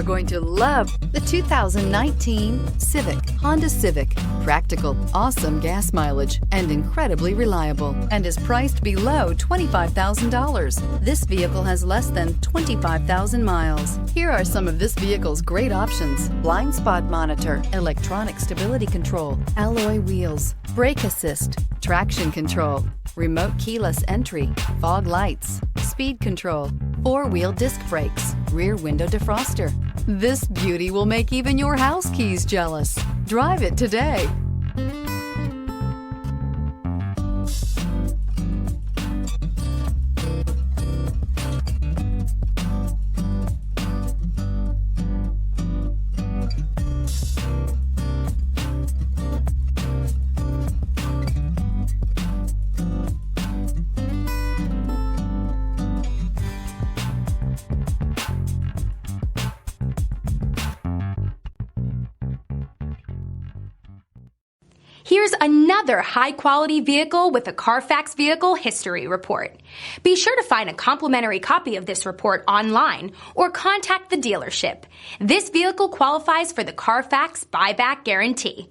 You're going to love the 2019 Civic, Honda Civic. Practical, awesome gas mileage, and incredibly reliable, and is priced below $25,000. This vehicle has less than 25,000 miles. Here are some of this vehicle's great options: blind spot monitor, electronic stability control, alloy wheels, brake assist, traction control, remote keyless entry, fog lights, speed control, four-wheel disc brakes, rear window defroster. This beauty will make even your house keys jealous. Drive it today. Here's another high-quality vehicle with a Carfax Vehicle History Report. Be sure to find a complimentary copy of this report online or contact the dealership. This vehicle qualifies for the Carfax Buyback Guarantee.